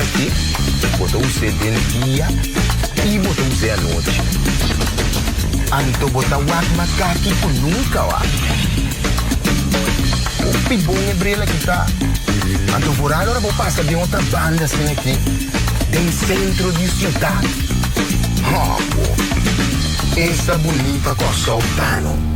aqui, botou você de dia e botou você à noite. Anto botar o macaqui com nunca, ó. O pibão é brela que tá. Anto por agora vou passar de outra banda assim aqui. Tem centro de cidade. Oh, pô. Essa bonita com o soltano.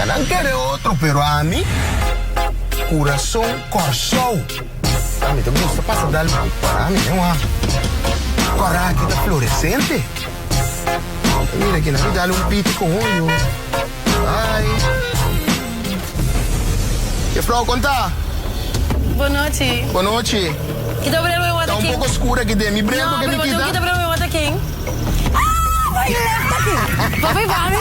La non quiere otro, pero a mí, corazón corsou. A mí te gusta pasar del para mí, ¿no? Coraquita fluorescente. Mira que me dale un pito con olho. Ai. Que Flor, conta? Boa noite. Boa noite. Que tá abrindo meu Tá um pouco escuro aqui dentro. Me branco que me quita. Que tá abrindo meu outro aqui. Ah, vai left aqui. Vai mami.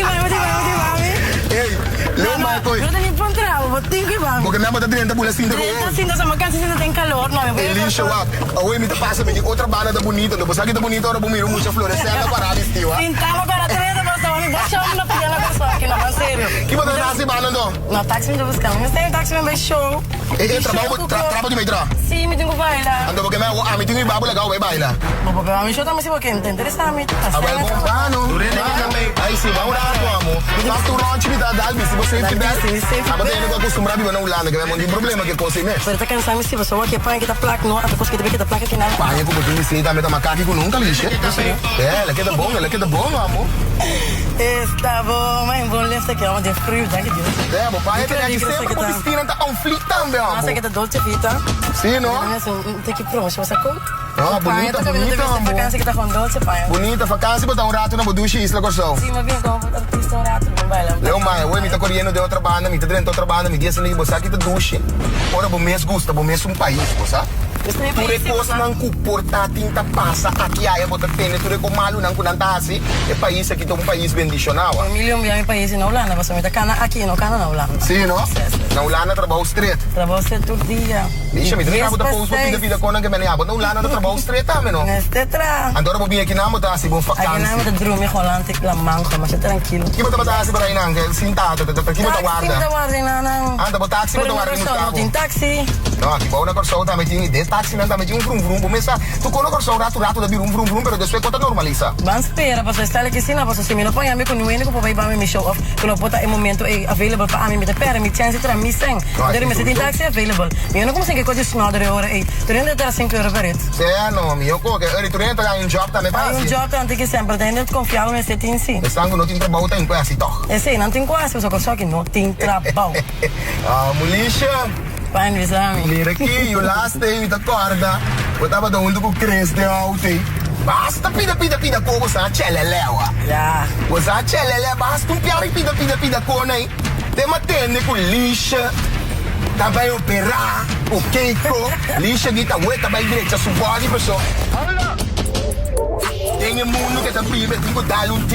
Mami. Ei, leu mais coisa. Eu tenho que encontrar, vou ter que vamos. Porque minha mãe tá dentro da bolha assim. Sinta sama kan sinta tem calor, não. É lixo, ó. Oi, me passa me outra bala da bonita, depois aqui da bonita, ora bomiro, muita florescente para vestir, ó. Então, para três da pessoa, me baixa uma pila pessoa aqui na sério. Que você tá assim, bala não? No táxi me buscando. Mas tem táxi me show. Trabalho de metrô. Sim, me tenho que bailar. Ando porque me tenho que babu legal, vai bailar. Vou pegar me show também se você não interessa me. Agora comprando. Aí sim, vamos lá, amor. Mas tu não atividade da se você fizer. Mas tem que acostumbrar a viver na Holanda, que é um problema que você mesmo. Pero tá cansado se você aqui põe que tá placa, não, até conseguir que tá placa aqui na. Pai, como tu me sei, tá meta macaco com nunca lixa. É, ela quer da bom, amor. Está bom, mas bom left aqui, onde é frio, já que Deus. É, meu pai, tem que sempre com piscina tá conflito também, amor. Nossa, que tá dolce fita. Sim, não? Tem que provar, você sacou? Ah, bonita, amor. Vacância que tá com dolce, pai. Bonita, vacância, botar rato na boducha e isla corsão. Sim, mas bem, como artista rato, não vai lá. Leu mais, oi, me tá correndo de outra banda, me tá dentro de outra banda, me diz assim, você aqui tá duche. Ora, bom mês gusta, bom mês país, você? Ture coisa não comporta tinta passa aqui aí bota tene ture com malu não kunanta assim é país aqui um país bendicional. Um milhão de países na Holanda, você me tá cana aqui, não cana na Holanda. Sim, não? Na Holanda trabalho straight. Trabalho straight todo dia. Deixa me dizer que botar pouco vida com que me na Holanda não trabalho straight também não. Neste tra. Agora vou vir aqui na moto assim bom vacância. Aqui na moto drume Holanda que la manco, mas tranquilo. Que botar assim para aí não, que sentado, que botar guarda. Sim, guarda não. Anda botar táxi, botar guarda no carro. Tem táxi. Não, aqui vou na corção também tinha de táxi não também tinha vrum vrum, começa tu conosco un rato da vrum vrum pero después conta normaliza. Van spera, posso estar aqui sim, posso se me não põe a mim com o único para ir para me show off, que não pode em momento é available para mim me pera me chance para mim sem. Deve me sentir táxi available. Eu não consigo que coisa small de hora aí. Tu ainda tá 5 euros para isso. É, não, meu co, que ele tu ainda tá em job também para. Um job tanto que sempre tem de confiar no setting em si. Estando não tem trabalho tem quase toh. É sim, não tem quase, só que não tem trabalho. Ah, mulixa. Pai, me exame. Mira aqui, o last day me acorda. Botava da onde com creste alto. Basta pida como sa chelelewa. Já. Você chelele basta piare pida com aí. Tem matende com lixa. Também operar o keiko. Lixa de tabueta vai direita suporte pessoal. Tem um mundo que também tem que dar um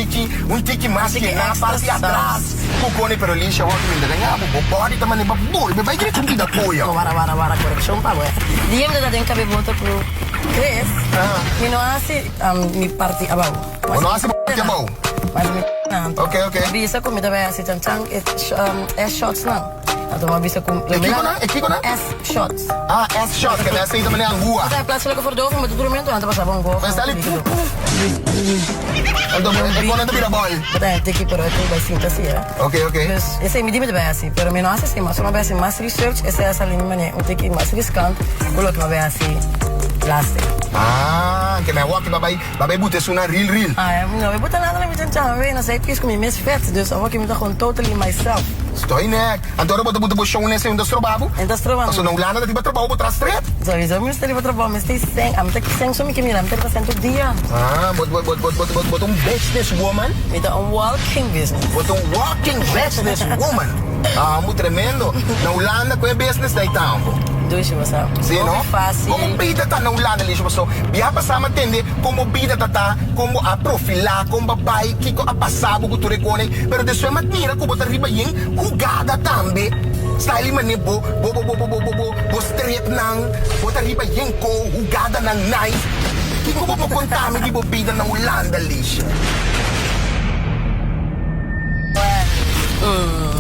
tique mais que na parte atrás. Cocone pero lixa o que me ganha, o body também vai bol, vai direito com da coia. Vara correção para ué. Diem da tem que botar pro Cres. Me não assim, me parte abaixo. Não assim que bom. Mas me não. Ok. Bisa comida vai assim tantang é shots não. Atau mau bisa kum. Ekiko na? S shots. Ah, S shots que nessa aí também é a rua. Até a plaça lá que for dogo, mas tudo momento anda passar bom go. Mas ali. Ando é quando anda vira boy. Até tem que por aqui vai sim assim, é. Ok. Esse aí me diz bem assim, pero me não assim, mas uma vez assim mais research, essa é essa linha mané, tem que mais riscante, coloque uma vez assim. Plastic. Ah, que me walk babai boete isso na real. Ah, não, eu botar nada na minha tchau, não sei, porque isso comigo mesmo fat, dus eu vou que me dar com totally myself. Estou nek. Antoro bota bota show nesse um dos trabalho. Então trabalho. So não lana dati ba trabalho bota straight. So isso eu me estou para trabalho, mas tem sem, am tá que sem só me que mira, me tá fazendo todo dia. Ah, bota business woman. Então walking business. Bota walking business woman. Ah, muito tremendo. Na Holanda com business daí tambo. Dois você. Sim, não? Fácil. Como vida tá na Holanda ali, so, biya pa sama entender como vida tá, como a profilar, como bai, kiko a passar, buku turekone, pero de sua maneira, como bota riba yin, jugada tambe. Style man bo straight nang, bota riba yin ko, jugada nang nice. Kiko bo kontame di bo vida na Holanda, Lisha.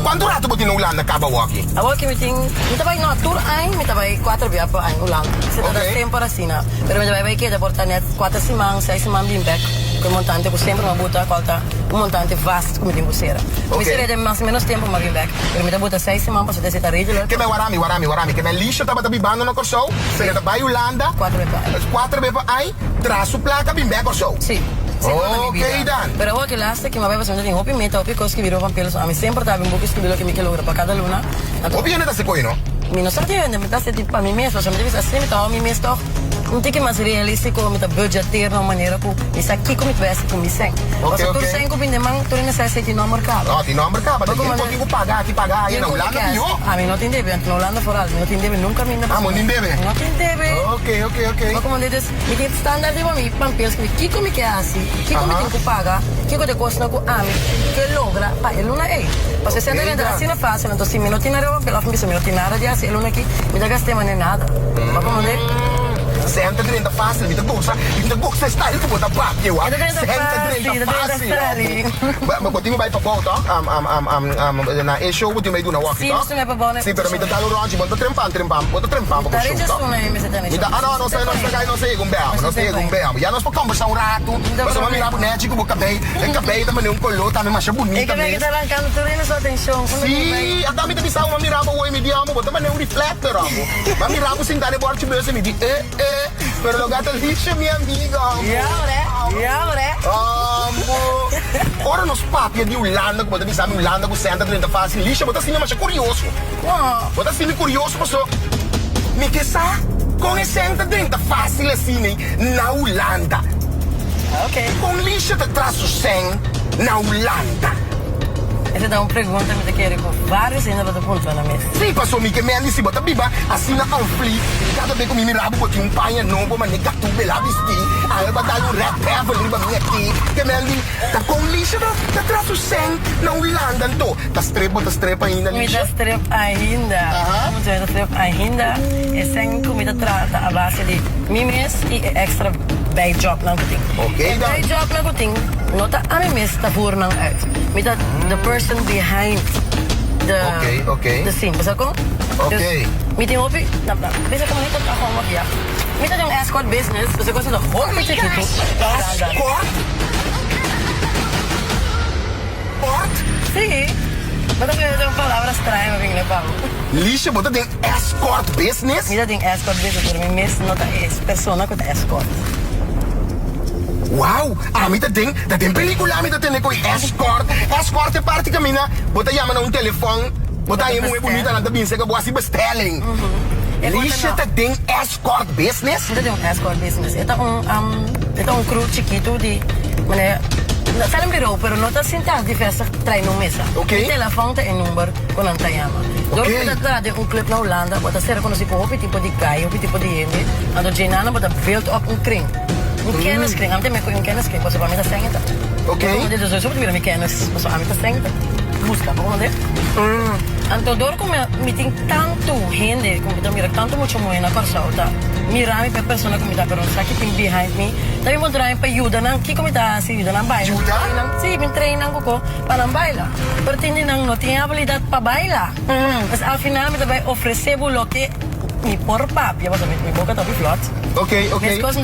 Quanto rato mo tinulanda ka ba, Waki? Awal que me tem, me trabalhei no tour aí, me trabalhei 4 dias para aí, Holanda. Se dá tempo para assim, pero me trabalhei aqui, da porta net 4 semanas, 6 semanas bem back. Com montante, eu sempre uma buta, qualta, montante vasto como tem buceira. Me seria de mais ou menos tempo para bem back. Pero me trabalhei 6 semanas para fazer essa regular. Que me warami, que me lixo tava bibando no corso, se tá vai Holanda. 4 dias. 4 dias aí, traço placa bem back corso. Sim. Ok, Dan. Pero agora que lasta que me vai fazer um hopi meta, hopi coisa que virou pampelos, a mim sempre tava um pouco escrever que me que logra para cada luna. Hopi ainda tá se coi, não? Mi non so che me sta se tipo a mim mesmo, se me deve assim, então a mim mesmo toch não tem que mais realístico, me tá budgeteer na maneira que isso aqui como tivesse com me sem. Ok, ok. Sem com bem demang, tu não sei se não mercado. Não, tem não mercado, mas tem pouquinho pagar, aqui pagar aí na Holanda pior. A mim não tem deve, na Holanda foral, não tem deve nunca me. Ah, não tem deve. Não tem deve. Ok. Mas como diz, me tem standard de mim, pampelos que como que é assim, que como tem que pagar, que de custa com a mim, que logra, pa ele não é. Você sendo entrar assim não fácil, então se me não tem nada, pela fim se me não tem nada de assim, ele não aqui, me dá gastei mas nada. Mas como diz 130 fácil, me tá gosta style que botar papo, eu acho. 130 fácil. Mas botinho vai para volta, na e show botinho vai do na walk, tá? Sim, pero me tá dando ronde, bota trempando para show, tá? Me dá, não sei, gumbel. Já nós podemos conversar rato, mas eu vou mirar boneco, eu acabei também um colô, também mais bonita mesmo. É que arrancando tudo sua atenção. Sim, até me dá uma mirava o me diamo, bota mas um reflector, amo. Mas mirava sem dar embora de mesmo, me diz, pero lo gato lixo, minha amiga. E agora? Ora nos papia de Holanda, como você sabe, Holanda com 130 fácil, lixo, bota assim, mas é curioso. Bota assim, curioso, mas me que sa com 130 fácil assim, na Holanda. Ok. Com lixo te traço 100 na Holanda. Essa dá uma pergunta que eu quero com vários ainda do ponto na mesa. Sim, passou me que me ali se bota biba, assim na conflito. Cada vez que me mirava, botei um pai novo, mas nem catu bela vestir. Aí eu batalho um rap, eu vou me aqui. Que me ali, tá com lixo, tá traço 100 na Holanda, então. Tá strepa ainda, lixo. Me dá strep ainda. Vamos ver, strep ainda. É sem comida trata a base de mimes e extra bij job na kuting. Ok, dan. Bij job na kuting, nota a mimes ta voer nang uit. Met dat the person behind the scene. Basta ko? Ok. Met die hobby, bisa ko manito ako magya. Met yung escort business, basta ko sa hobby check ito. Escort? What? Sim. Basta ko yung palavras trai mabing na pa. Lixo, bota tem escort business? Met dat escort business, pero mimes nota es persona ko escort. Wow, dat ding película, dat ding ko escort é parte camina, bota chama na telefone, bota aí muito bonita na tabinha, que boa assim bestelling. Lixo, dat ding escort business? Dat ding escort business. Ito ang crew chiquito di, mane, salam biro, pero no ta sinta diversa trai no mesa. Okay. Telefone ta number ko nang tayama. Doon ko na de un clip na Holanda, bota ser kono si po opi tipo di guy, opi tipo di hindi, ando ginana bota build up un kring. Een kenniskring, am te me ko yung kenniskring, basta pamita sengita. Okay. Dit is zo mira mi kennis, basta pamita sengita. Busca, como de. Anto dor ko me tem tanto gente, como mira tanto mucho moena corsauta. Mira mi pe persona como tá pero sa que tem behind me. Tabi mo drive pa ayuda nang ki como tá si ayuda nang baila. Ayuda? Si bin training ko para nang baila. Pero tindi nang no tinha habilidade pa baila. Mas al final me vai oferecer lo que mi por papi, basta mi boca tá flot. Ok.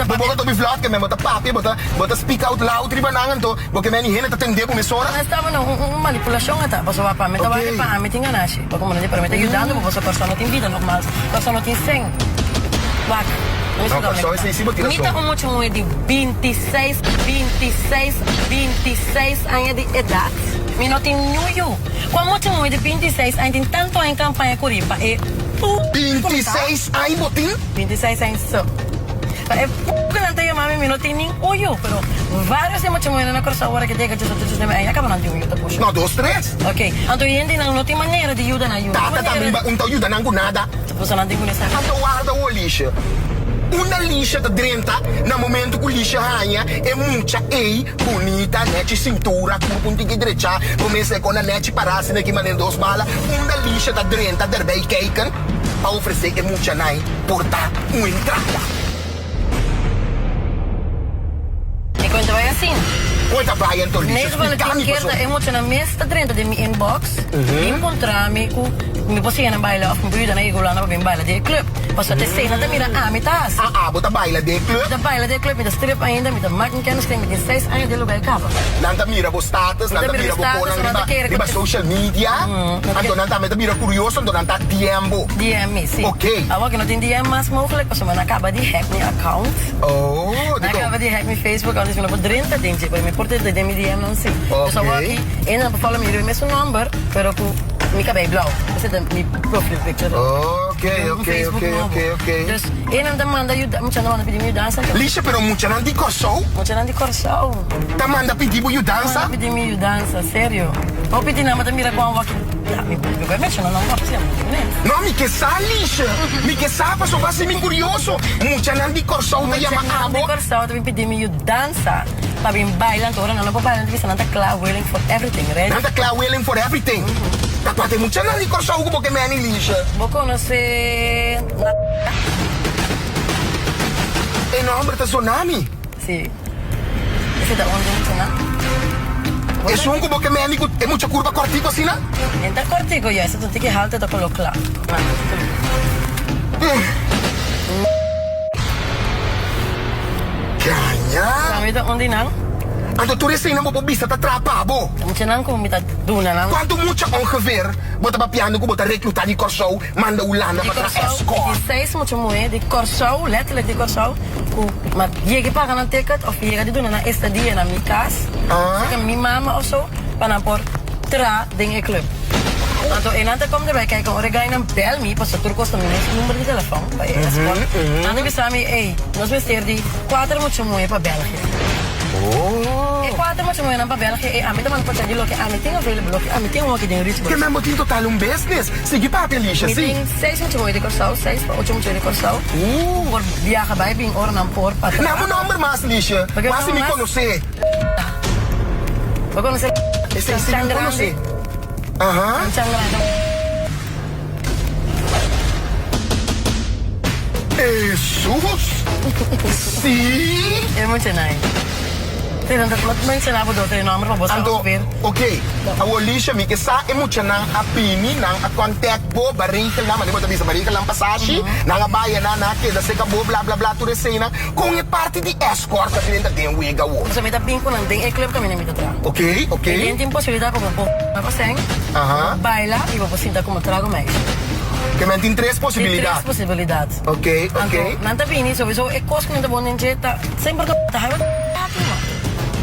Boboka to be vlog, que me bota papi, bota speak out loud, riba nangan to, porque me ni hene ta tende por mesora. Mas estava uma manipulação até, basta vai para me tava para me tinha nasce, porque como não para me tá ajudando, você persona tem vida normal, persona tem sem. Vaca. Não, só esse sim botar. Mita muito de 26 anos de idade. Mi não tem nenhum. Quando eu tinha de 26, ainda tem tanto em campanha curipa. E 26 anos, botim? 26 anos só. É pouco não tem mami, mi não tem nenhum. Pero vários de muitos na corsa hora que tem que just aí acaba não tem um tá puxa. Não, 2, 3. Ok. Então ainda não tem maneira de ajudar na ajuda. Tá, também não ajuda não com nada. Você não tem conhecimento. Então guarda o lixo. Uma lixa de 30, no momento que o lixa ranha, é muita bonita, net cintura, com um tigre direita, começa com a net parasse aqui mandando 2 balas. Uma lixa de 30, derbei keiken, para oferecer é muita nai, portar uma entrada. E quando vai assim? Quanto vai então lixa? Mesmo quando eu quero, é muito na mesa 30 de minha inbox, encontrar-me com me posso na baila, of me na igula na bem baila de club. Posso até sei na mira me tas. Bota baila de club. Da baila de club, me da strip ainda, me da máquina que nos tem me 6 anos de lugar capa. Nanta mira bo status, nanta mira bo kona riba social media. Anto nanta me mira curioso, anto nanta DM bo. DM, sim. Ok. Agora que não tem DM mais mogelijk, parce que acaba de hack meu account. Oh, acaba de hack meu Facebook, dus me não 30 tem tipo, me porta de DM não sei. Dus aqui, ainda para falar me mesmo number, pero mi cabelo blauw. Esse é meu profile picture. Ok. Dus een demanda ajuda, muita demanda pedir me dança. Lixa, pero muita não de corso. Muita não de corso. Demanda pedir me dança. Demanda pedir me dança, sério. Ou pedir nada, mas mira com a walk. Eu vai mexer, não vai fazer. Não, me que sa lixa. Me que sa, passou vai ser curioso. Muita não de corso, me chama abo. De corso, também pedir me dança. Para bem bailar, agora não vou bailar, porque não tá claro, willing for everything, right? Não tá claro, willing for everything. Tá parte muita não de corso, porque me ani lixa. Vou conhecer. E nome tá Tsunami? Sim. Esse da onde não? É sungo porque me ani é muita curva cortico assim, não? Entra cortico, já, você tem que halte da colocar. Ganha. Sabe da onde não? Anto tu recém não vista tá trapado. Muita não como mita duna não. Quanto muita ongeveer, bota papiando que bota recrutar de corso, manda Holanda para escort. 6 muito moe de corso, letterlijk de corso. Maar je que paga een ticket of je gaat doen na estadia na mi casa. Zeg mi mama of zo, para por tra ding club. Então, en antes kom erbij kijken, ora ga je bel me, pas turco sta mijn nummer de telefoon bij escort. Dan heb je hey, nós vamos die 4 muito moe para België. E 4 muito moe para België, e a mim também pode dizer que a mim tem available, a mim tem aqui de Richburg. Que mesmo tem total business. Segui para a lixa, sim. Tem 6 muito moe de Corsau, 6 para 8 muito de Corsau. Por viaja bij bem ora não por para. Não, não, mas lixa. Mas me conhecer. Vou conhecer. Esse é me conhecer. Aham. Jesus! Sim! É muito nice. Tem tanto que mencionava do outro nome para você ouvir. Ok. A Olisha me que sa emocionar a pini nang a contact bo barriga lá, mas depois barriga lá passagem, nang a baia na que da seca bo blá blá blá tudo cena com a parte de escort que dentro tem o ega wo. Você me dá bem com não tem club que me não me dá. Ok. Tem possibilidade para na você. Baila e vou sentar como trago mais. Que men tem 3 possibilidades. 3 possibilidades. Ok. Não tá bem, sowieso é coisa que não tá bom nem jeito, sempre tá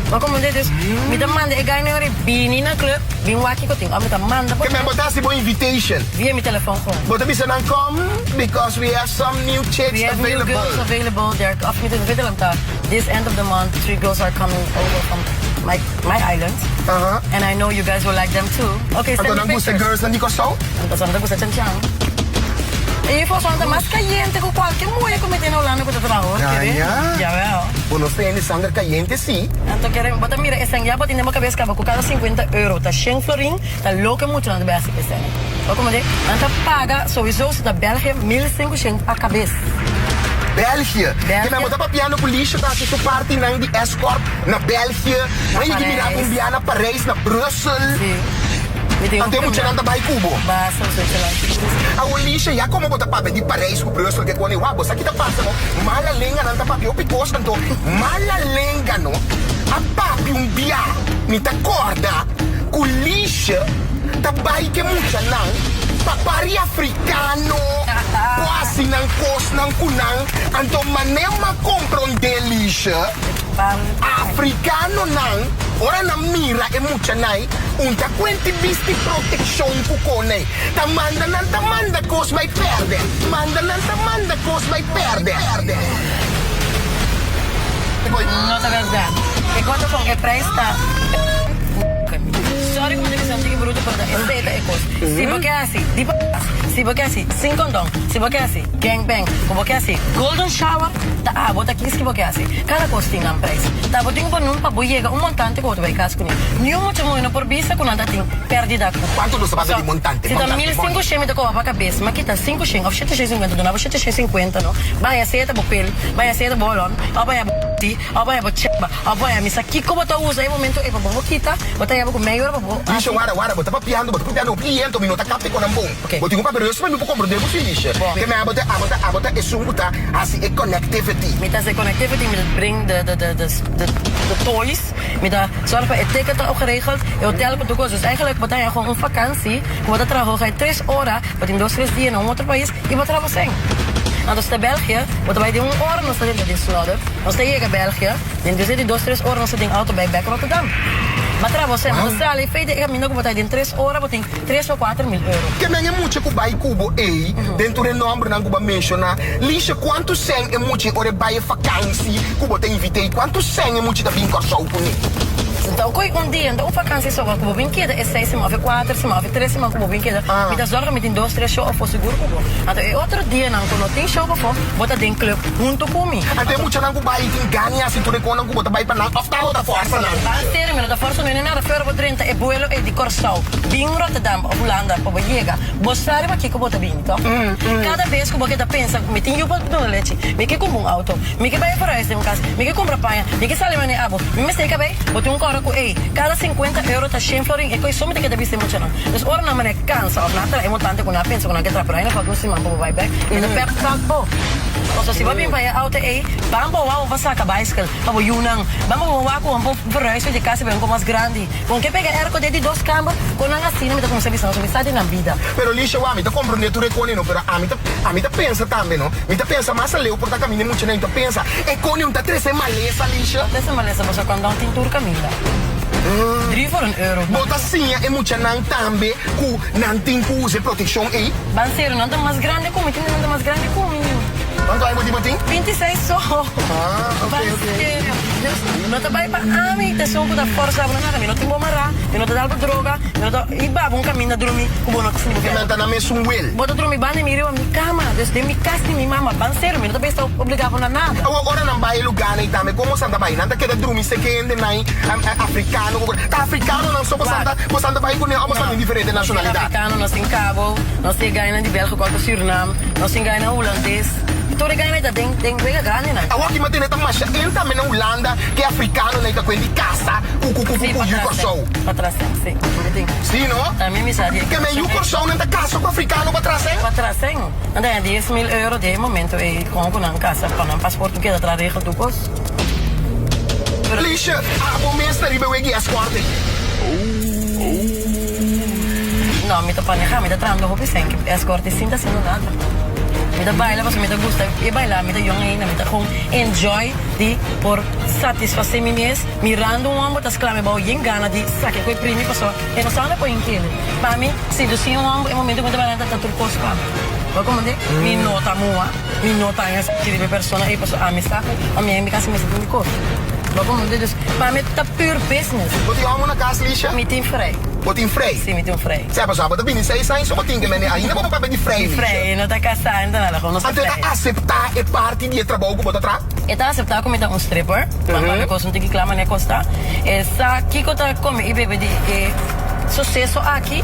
maar como dit me demanda ik ga naar bini na club bin waki ko ting me demanda que me botasse boa invitation via mijn telefoon gewoon bota bisa nang come because we have some new chicks available. New girls available there af met de video this end of the month 3 girls are coming over from my island and I know you guys will like them too. Okay, send me pictures. Girls na di ko so então não gusta chanchang e foi só mais caliente com qualquer mulher que me tem na Holanda para trabalhar. Já veo. Unos tênis sangre caliente, sim. Então, querem, bota mira, esse já bota na cabeça que com cada 50 euros, tá 100 florin, tá louco muito na base que tem. Ou como dizer, então paga sowieso se da Bélgica 1.500 a cabeça. Bélgica. Que me botar piano com lixo, tá se tu parte na de escort na Bélgica, aí de mirar com Biana Paris na Brussel. Sim. Ante muito nada vai cubo. Basta, a Olisha já como botar papo de Paris com Brussel que quando eu abo, isso aqui tá passando. Mala lenga não tá papo, eu picos então. Mala lenga não. A papi bia, me tá corda. Com lixa, tá bai que muita não. Papari africano. Quase não cos não kunang. Então manema compra de lixa. Africano nang, ora na mira e mucha nai, unta quenti bisti protection kukone. Tamanda cos vai perde. Tamanda cos vai perde. No te verdad. E quanto con e presta. Sorry como dice antigo bruto, pero es ecos. Si porque así, si porque así, sin condón, si porque así, gangbang, como porque así, golden shower, bota 15 que porque así. Cada cosa tiene un precio. Botinho por num para llega un montante que vai casar com ele. Nenhum mucho moino por vista com nada tem perdida. Quanto você passa de montante? Se tá 1.500 me tocou para cabeça, mas que tá 500, of 750, donava 750, no. Vai a seta bopel, vai a seta bolon, ou vai a ti, ou vai a bocheba, ou vai a misa kiko bota usa e momento e para boquita, bota ia com meio para bo. Lisha wara bota papiando, cliente minuta capi con un bom. Botinho para pero eu só me vou comprar devo ficha. Que me abota e sumbuta assim e connectivity. Met dat connectivity, met het brengen de toys, met dat zorgen voor het ticket ook geregeld, het hotel voor toekomst. Dus eigenlijk wat je gewoon een vakantie, wat dat trabajo ga je 3 horas, wat in 2-3 dias in een ander país, e wat trabajo sem. Nou, dus de België, wat wij die 1 hora nos dat in Slaughter, nos te llega België, dan dus die 2-3 horas nos te ding auto bij back Rotterdam. Maar trabajo sem, nos sale feite e caminho que botar em 3 horas, botar 3 ou 4 mil euros. Que me é muito que vai cubo e dentro do nome não cuba menciona, lixa quanto sem é muito ore vai vakansie, cubo te invitei, quanto sem é muito da bem corso com ele. Então, um dia, então, vakantie só que vou vir aqui, é 6 semanas, 4 semanas, 3 semanas que vou vir aqui, me dá zorga, me tem 2, 3 shows, for seguro que vou. Então, outro dia, não, quando tem show que for, bota dentro club, junto comigo. Então, muito não cuba aí, tem ganha, se tu recona, cuba vai para não, ofta outra força, não. Sério, meu, da força não é nada, fora por 30, é buelo, é de Corsau, bem Rotterdam, Holanda, para chegar, você aqui que bota bem, então. Cada vez que você pensa, me tem eu para dar leite, me que compra auto, me que vai para esse casa, me que compra panha, me que sale mane abo, me sei que vai, bota coro com cada 50 euros tá 100 florin, e coi somente que deve ser muito não. Então, ora na maneira cansa, ou nada, é muito tanto quando pensa quando que trabalha, para não se manter vai back, e não perde tanto. Ou se vai bem para auto vamos ao vasaca bicycle, vamos Yunnan, vamos ao com um verhuis de casa bem mais grande. Com que pega erco de 2 câmeras, com uma assim, me tá como serviço, não me na vida. Pero lixa, wa, me tá comprando tu recone no, pero a me tá pensa também, não? Me tá pensa mais leu por tá caminho muito nem tá pensa. E com tá 13 maleza lixa. 13 maleza, você quando um tintur camila. 3 voor €1. Bota sim, é muito não também, com não tem que usar proteção aí. Banseiro, não tá mais grande como, tem não tá mais grande como. Quanto aí, Botim? 26 só. Ok. Não tá bem para a mim, te sou da força, não nada, não tem bom marrar, não tá dando droga, não tá e babo caminho dormir, como não consigo. Que não tá na mesma well. Bota dormir bem, me a minha cama, desde minha casa de minha mama, banseiro, não tá bem está obrigado a nada. Agora não vai lugar nem também, como santa vai, não tá querendo dormir se que ainda não africano, tá africano não só você vai com ele, você diferente nacionalidade. Africano, nós tem Cabo, nós tem Gaina de Bélgica, quanto Suriname, nós tem Gaina holandês. Todo ganha ainda tem bem grande, né? A aqui mas tem mais ele também na Holanda que é africano né que de caça o show. Para trás, sim. Sim, não? Também me sabe. Que men o show não tá caça com africano para trás, hein? Para trás, sim. Anda é 10 mil euros de momento e com na casa para um passaporte que dá regel do cos. Lixa, a bom mestre ribe wegi escort. Não, me tá paneja, me tá trando hopi sem que escort sinta sendo nada. Me da baila, mas me da gusta e bailar, me da young ainda, me da gewoon enjoy de por satisfazer mim mesmo, mirando homem, tá clame bao gana de saque coi primi passou. E não sabe põe aquilo. Para mim, se do sim homem, é momento quando vai tá tudo posto para. Vai como de? Me nota moa, me nota essa que de persona e passou a amistade, a minha casa me sente coisa. Vai como de, para mim tá pure business. Você ama na casa lixa? Me tem frei. Botin frei? Sim, me tem frei. Sai para sábado, bem, sei só botin que mene ainda vamos para de frei. Frei, não tá casando nada, não sei. Até aceitar é parte de trabalho que bota atrás. Eta aceitar como um stripper, mas coisa não tem que clamar nem costa. Essa aqui que tá como e bebê de sucesso aqui.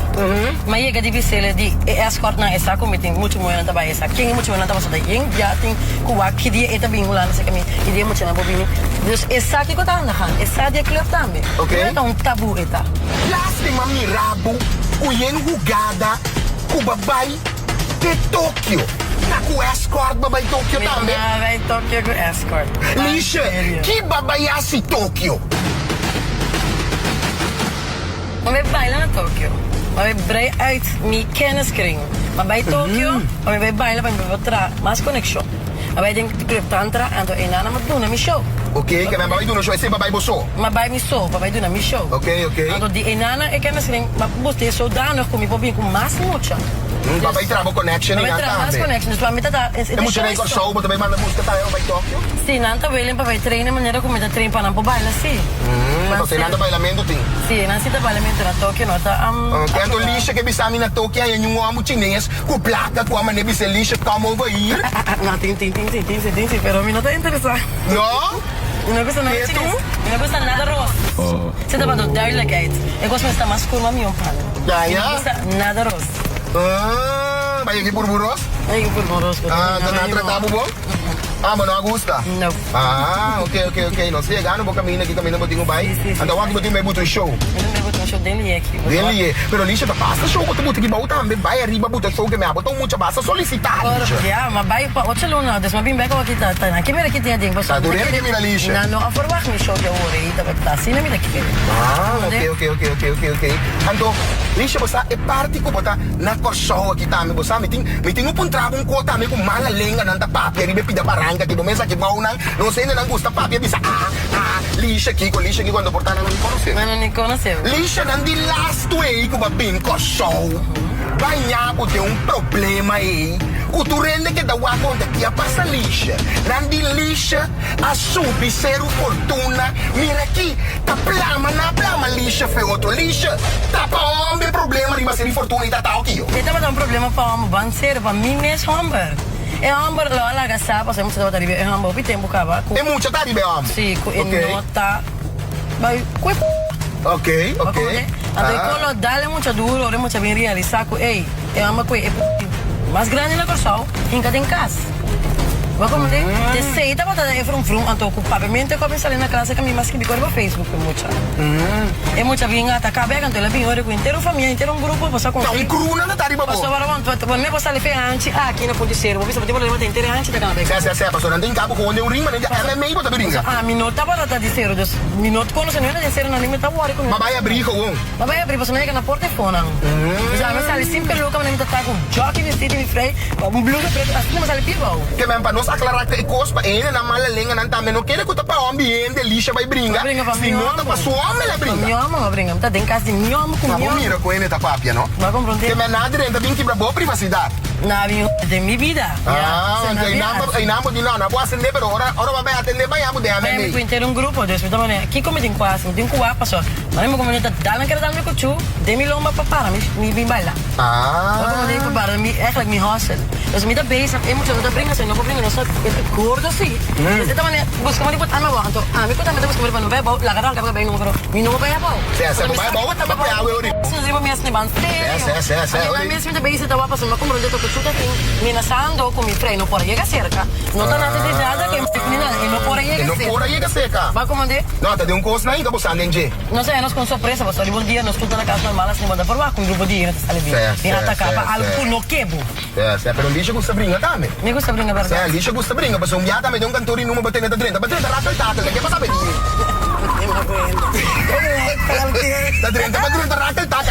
Mas chega de visela de escort na essa como tem muito muito na essa. Quem muito muito na essa daí, já tem com aqui de eta bem lá nesse caminho. E de muito na bobinho. Dus essa aqui que tá andando, essa de club também. Não é um tabu eta. Lástima mirabo, o yen jugada, o babai de Tóquio. Tá com escort, babai Tóquio também. Babai Tóquio com escort. Lixa, que babai assim Tóquio? Maar we bailen naar Tokio. Maar we breien uit mijn kenniskring. Maar bij Tokyo, maar bij bailen, bij tra, mas connection. Maar bij denk club tantra, en toen een aan het doen, mijn show. Oké, que vai doen show, sempre vai bosso. Maar bij mijn show, bij doen mijn show. Oké. En toen die enana, ik ken misschien, maar boete is zodanig, kom je probeer com mas mucha. Maar bij travel connection in Anta. Maar bij connection, dus waar met dat is. En moet je denken show, maar dan ben je maar moest dat bij Tokyo. Sim, Anta willen bij trainen, maneira como dat train para não bailar, sim. Mas você nada bailamento tem. Sim, não se dá bailamento na Tokyo, não tá. Okay, então lixa que bisa na Tokyo e nenhum amo chinês, com placa, com a maneira bisa lixa come over here. Não, tem, pero a mim não tá interessado. Não? Não gosta nada de chinês. Não gosta nada roos. Você tá falando duidelijkheid. Eu gosto de estar mais cool, mami, ja. Não gosta nada roos. Mas aqui por burros? Aqui por burros. Tá na tratado bom? Ah, mas não gosta? Não. Ah, ok. Não sei, não vou caminhar aqui, caminhando botinho vai. Então, aqui botinho vai botar show. Eu não botar show dele aqui. Dele é. Pero lixa tá passa show, botar botinho aqui, bota também vai arriba botar show que me botou muita basta solicitar. Ja, maar bij wat je luna, dus maar bin back aqui tá. Aqui mira aqui tem ding, você. Tá durando que mira lixa. Não, a forma que me show de hora aí, tá assim na minha aqui. Ah, ok. Então, lixa você é parte que botar na show aqui também, você me tem um trabo um cota também com mala lenga nanda papi, arriba pida baranga que começa que bom não sei não gosta papi, bisa lixa aqui quando portar não me conhece. Mas não me conheceu. Lixa não de last way que vai bem com show. Banhar por ter problema aí. O tu rende que dá uma conta que a passa lixa. Não de lixa, a sub ser fortuna. Mira aqui, tá plama lixa, foi outro lixa. Tá para homem problema de ser fortuna e tá aqui. Ele tava problema para homem, van ser para mim mesmo homem. É homem lá lá gastar, passei muito tempo ali, é homem, o tempo acaba. É muito tá de bem homem. Sim, nota. Vai, Ok. Então, quando dá-lhe muito duro, ou muito bem realizado, é uma coisa mais grande na corção, em cada casa. Mas como te sei, tá botando aí frum, então com pagamento, eu comecei na classe que me mais que me corre no Facebook, muito. É muito bem, tá cabendo, então ela vem hoje com inteiro família, inteiro grupo, você com. Não, cruna não tá de boa. Você vai lá, me você ali antes, aqui na ponte ser, você pode problema tem inteiro antes da cabelo. Sim, pastor, não tem cabo com onde um ring, mas ela é meio bota brinca. Ah, minuto para tá de ser, dos minuto quando você não é de ser na limita hora com. Mas vai abrir com. Mas vai abrir, você não é na porta e fone. Já mas ali sempre louca, mas tá com jockey vestido de freio, um blusa preto, assim mas ali pibau. Que mesmo para nós aclarar que cospa ainda na mala lenga não também não quer que tá para o ambiente lixa vai brincar. Se não tá para sua homem ela brinca. Minha homem vai brincar, tá tem casa de minha homem com minha. Mas mira com ele tá papia, não? Vai compreender. Que mais nada dentro tem que para boa privacidade. Na minha vida. Ah, então não de não pode atender, pero ora vai atender vai amo de amém. Mas inteiro um grupo, Deus, então mané, aqui como tem quase, tem cuapa só. Mas minha comunidade dá na quer dar meu cuchu, de mi lomba para me vim bailar. Ah. Como tem para me eigenlijk me hostel. Dus me da base, é muito não brinca, não vou brincar, não só gordo assim. Então mané, busca mais depois ama então, me conta me busca mais para não vai, largar que vai não vou. Me não vai bom. Você vai bom, tá para a eu. Sim, eu me asne bante. É. Mesmo da base da wapa, mas como não tô chuta tem, me nasando com me freio, não pode chegar cerca. Não tá nada de nada que não pode chegar cerca. Não pode chegar cerca. Vai comandar? Não, tá de um curso aí, tá buscando em G. Não sei, nós com surpresa, mas ali bom dia, nós tudo na casa normal, assim, manda por lá com um grupo de ir, tá ali. E atacava algo no quebo. É, pero lixa gusta brinca também. Me gusta brinca verdade. É, lixa gusta brinca, mas um dia também tem um cantor e numa bater na drenta, bater na raca tá, que passa bem. Da drenta, bater na raca tá.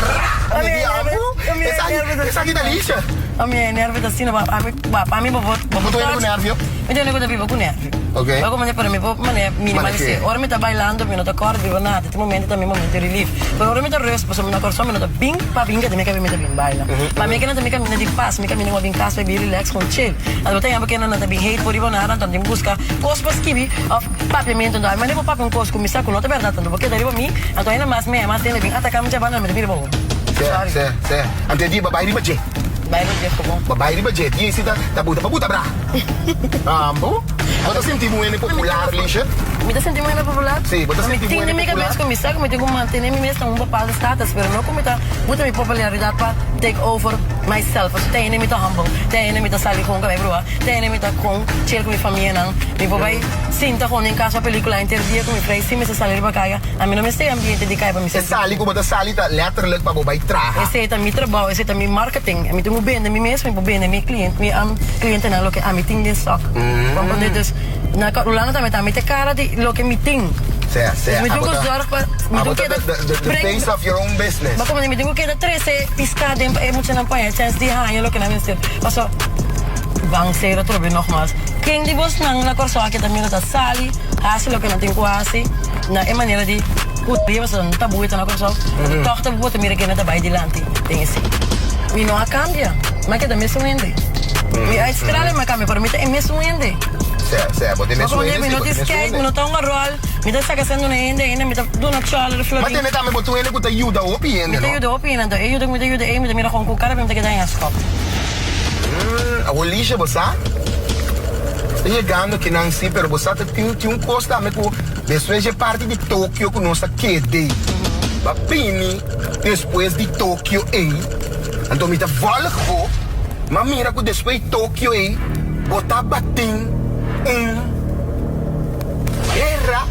Essa aqui da lixa. A minha nervo tá assim, a mim vou botar com nervo. Eu tenho que vivo com nervo. Ok. Vai comer para mim, vou minimalizar. Ora me tá bailando, me não tá corda, vivo nada. Tem momento também momento de relief. Pero ora me tá resto, passou me na corção, me não tá bem para bem que também que me tá bem baila. Mas me que não também caminha de paz, me caminha bem casa, bem relax com chill. Aí tem porque não tá bem hate por ir nada, então tem busca cospas que papiamento não, mas nem vou papi um cosco, me saco não tá verdade, então porque daí para mim, então ainda mais tem bem atacar me jabana, me vira bom. Sé. Ante di babae riba je. Babae riba je. Di sita tabuta bra. Ambo. Bota senti muito popular lixa. Me tá sentindo muito popular? Sim, bota senti muito popular. Me cabeça como está, como tenho que manter me mesmo um papel status, pero não como tá muita minha popularidade para take over myself. Tem nem me tá humble, tem nem me tá sair com cabelo, tem nem me tá com chill com minha família não. Me papai sinta com em casa película interdia com minha frei, sim me sair para caia. A mim não me sei ambiente de caia para me ser. Sali como bota sali tá letterlijk para babai traha. Esse é também trabalho, esse é também marketing. A mim tenho bem, me mesmo, me bem, me cliente, me cliente não lo que a mim tem de sock. Compreende? Na Rolanda também tá me te cara de lo que me tem. Certo. Me digo zorg, me digo que the face of your own business. Maar como me digo que da 13 piscada é muito não põe, chance de hanho lo que não mesmo. Passo bang ser outro bem nogmaals. Quem de vos não na corso aqui também está sali, hace lo que não tem quase, na é maneira de dia você não tá boa na corso. Toch tá boa também que não tá vai dilante. Tem esse. Me não cambia, mas que da mesmo ende. Me a estrela me cambia, pero me é mesmo ende. Certo, pode mesmo ende. Me não te skate, me não tá um rol, me tá sacando na ende, me tá dando chola de flor. Mas tem também botou ele que tá ajuda o piende, não? Me ajuda o piende, me mira com cara, me tá que dá em ascop. A lixa você? Chegando que não sei, pero você tem um costa me com depois de parte de Tóquio que nós quedei. Bapini depois de Tóquio então me tá volgo, mas mira que depois de Tóquio botar batim guerra,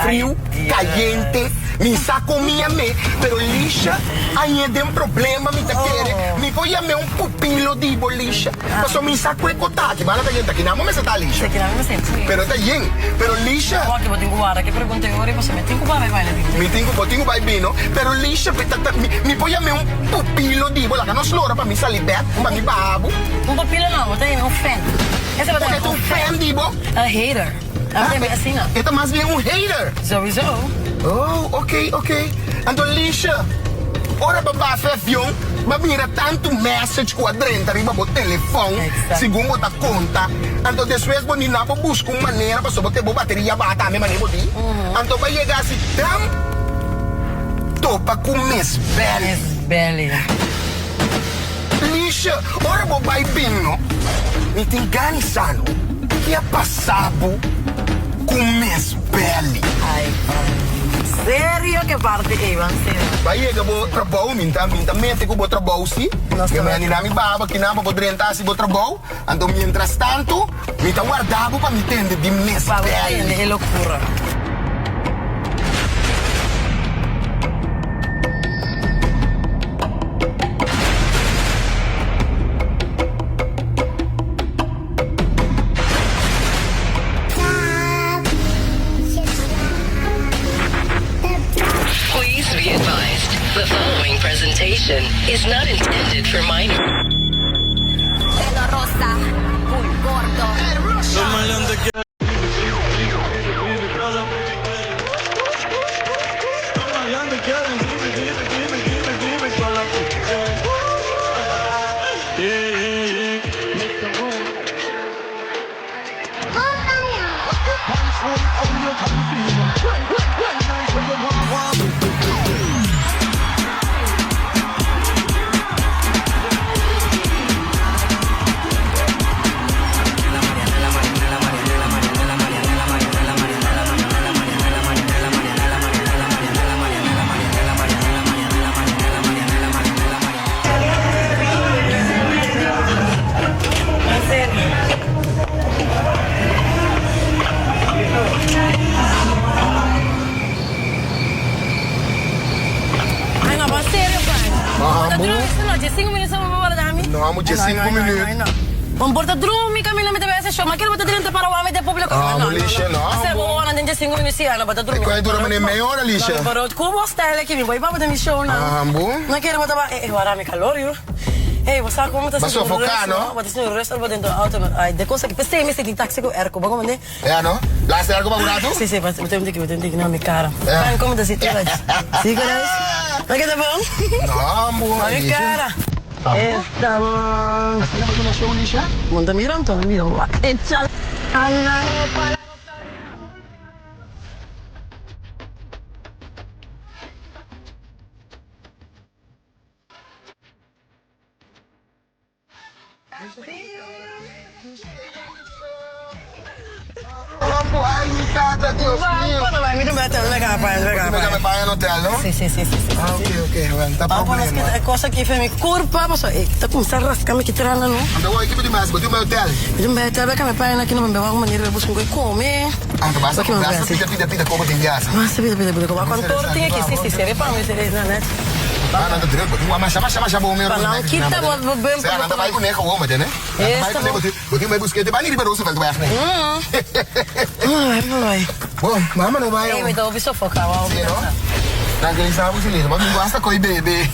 frio, caliente, me comia me, pero lixa, aí tem um problema, me tá querendo, me foi a me um pupilo de lixa, mas só me saco é cotate, mas tá gente aqui não, mas tá lixa. Pero tá gente, pero lixa. Ó, que vou tenho guarda, que perguntei agora e você me tenho vai vai me tenho vai bino, pero lixa, me foi a me um pupilo de bola, que não slora para me sair bem, para me babo. Um pupilo não, tem um fan. Essa vai ter um fan de bo? A hater. Assim não. Então mais bem um hater. Sowieso. Oh, ok. Então lixa, ora para avião, mas mira tanto message com a drenta riba bo telefone, segundo botar conta. Então depois bo nina bo busca uma maneira para só botar bo bateria bata me maneira bodi. Então vai chegar assim tam topa com Miss Belly. Lixa, ora bo vai pino. Me tem ganisano que é passado com Miss Belly. Ai, sério que parte Ivan, sério. Vai chegar bo trabalho, minta mente que bo trabalho sim. Que me anina mi baba que não bo drenta se bo trabalho. Então mientras tanto, me tá guardado para me tender de Miss Belly. É loucura. The following presentation is not intended for minors. Pelo rosa, muy gordo. Vamos de 5 minutos. Vamos portar drumi Camila me deve esse show, mas quero botar dentro para o homem de público. Não, lixa não. Você vou lá dentro de 5 minutos e botar drumi. Qual é dura meia hora lixa? Pero como está ele aqui, me vai botar no show não. Não quero botar, agora me calor eu. Ei, você como está? Mas sofocar, não? Mas no resto eu dentro do auto, ai, de coisa que pensei me senti táxi com erco, vamos mandar. É, não? Lá se erco bagulhado? Sim, mas eu tenho que não me cara. Vai como da cidade. Seguras? Não quer bom? Não, boa. Olha cara. Estamos. Hacemos una show, Lisha. Monta mirando, mira. Echa. Dios mío. Vai, me dá até legal, pai, legal. Me paga no hotel, não? Sim. Ah, ok, bueno, tá problema. É coisa que fez me curva, mas tá começando a rascar me que trana, não? Então, a equipe de mais, botou meu hotel. Me dá até legal, me pai, aqui não me uma maneira de buscar comer. Ah, basta que pida como tem viagem. Mas pida, como a cantor tem aqui, sim, para me ser na net. Ah, não, druk. Mas bom mesmo. Não, kita buat bem. Você anda vai com neco homem, né? Vai com neco. Porque vai buscar de banir Roosevelt vai, né? Vai. Bom, mama não vai. Ei, me dá o bicho focar, ó. Tranquilizar você lindo, mas não gosta coi bebê.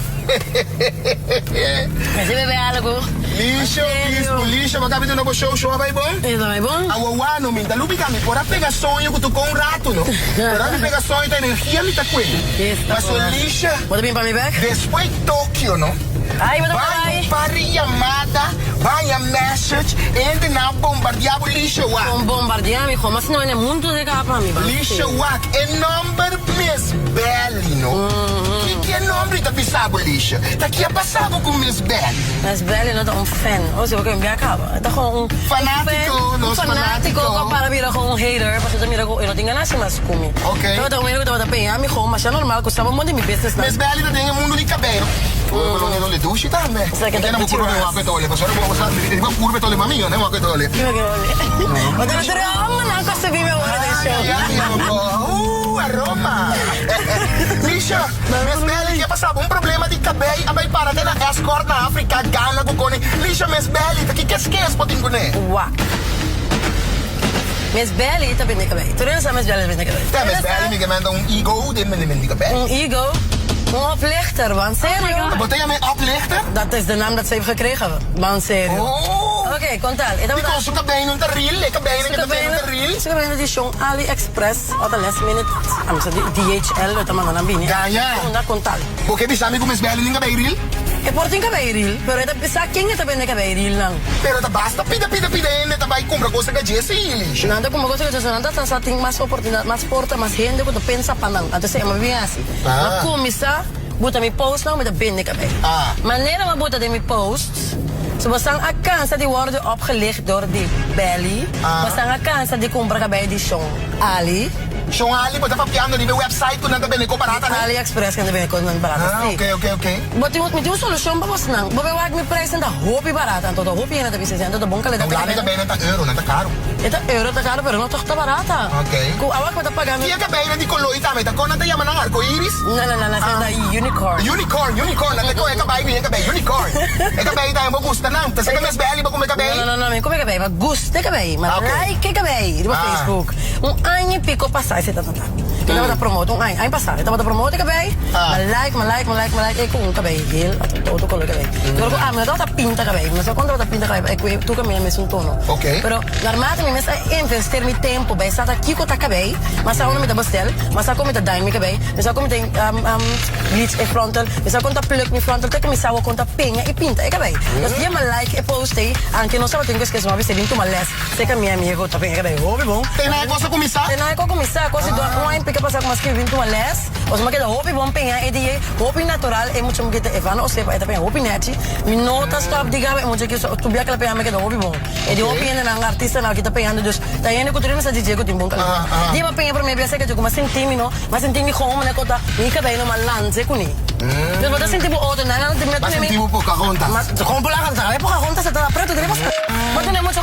Mas bebê algo. Lixo, mas cabe de novo show vai bom? Isso vai bom? Awawa no minta lubi kami pora pega sonho que tu com um rato, não? Pora me pega sonho da energia me tá com ele. Mas o lixo. Pode vir para mim back? Depois Tóquio, não? Ai, mas vai para chamada, vai a message, entra na bombardear o lixo wak. Bombardear me como assim não é muito de capa me. Lixo wak, é number Miss Belly, não? Que é nome da bisabo lixo? Daqui a passado com Miss Belly. Miss Belly não é fan. Ou seja, o que me acaba. Tá com fanático, não fanático. Para mira com hater, porque eu mira com eu não tenho nada mais comigo. Ok. Eu tô vendo que tava bem, me como, mas é normal que eu estava muito de business. Miss Belly não tem mundo de cabelo. Eu le dushi também. Eu não vou curva meu apetole, mas eu vou usar, eu vou curva tole maminha, né, apetole. Mas eu não consigo ver meu hora de show. Aroma. Misha, Miss Belly quer passar um problema de cabelo, a vai para na escort na África, Ghana, Gugone. Misha, Miss Belly, tá que esquece poting gune. Uau. Miss Belly tá bem de cabelo. Tu não sabe Miss Belly bem de cabelo. Tá, Miss Belly me manda ego de de cabelo. Ego? Oplichter, man, serio? Wat ben je met oplichter? Dat is de naam dat ze heeft gekregen, man, serio. Oké, contal. Die kost ook bijna een reel, ik bijna een reel. Ze bijna die show AliExpress, op de last minute. DHL, dat man dan binnen. Ja. Onda contal. Oké, bisa mi kumis beli ninga reel? E porto in reel, pero ita bisa king ita bende reel lang. Pero ta basta pida ene ta vai compra coisa que jesse ili. Nanda como coisa que jesse nanda ta ting mas oportunidade, mas porta, mas gente que tu pensa panang. Ato se ama bem assim. Na comissa buta mi post nou met de binnenkabij. Wanneer we buta de mi post, so we staan een kans dat die worden opgelicht door die belly. We staan een kans dat die compra bij die Sean Ali. Sean Ali, but papiando di website ko nang biniko barata na. AliExpress kan biniko nang barata. Okay. But you want solution ba was nang? Babe wag mi price na hopi barata, todo hopi na tabi sa todo bong kala da. Ang gabi na euro na caro. Ita euro ta caro pero no to barata. Okay. Ku awak mo ta pagami. Kiya ka na di koloy ta ta ko na tayo man ang arco iris. Na sa unicorn. Unicorn. Na ko ka bay unicorn. Ka bay tayo mo gusto nang. Tas ka mas bali ba kung may ka bay? No, me come ka bay, ma gusto ka bay, ma like ka bay, di ba Facebook. Un anni pico passare se tata. Kita bata promote un anni passare, kita bata promote ka bay. Ma like e kung ka bay heel, todo color ka bay. Pero ko me data pinta ka bay, ma sa quando data pinta ka bay, e tu ka mi messo un tono. Okay. Pero l'armata mi messa investir mi tempo bay, sa ta kiko ta ka bay, ma sa uno mi da bastel, ma sa come ta dime mi ka bay, ma sa come ta bleach e frontal, ma sa conta plug mi frontal, te que mi sa wo conta penha e pinta e ka bay. Dus je ma like e post anche non so tengo che sono avesse vinto ma les, se ka mi amigo ta penha ka bay, hobi bom. Tem na cosa começar? Tem na começar, coisa do one pick passar com masque vinto ma les, os ma que da hobi bom penha e die hobi natural e muito que te evano o sepa e ta penha hobi neti, mi nota stop diga e muito que tu bia que penha me que da hobi bom. E di hobi na artista na que ta penha dus, ta yene ko turina sa DJ ko timbong kala. Di ma penha per me bia se que tu ma sentimi no, ma sentimi como na kota, mi ka bay no ma lanze kuni. Dus wat sentimi auto na na ma sentimi Pocahontas. Ma como Pocahontas se tá preto, tenemos mas tenemos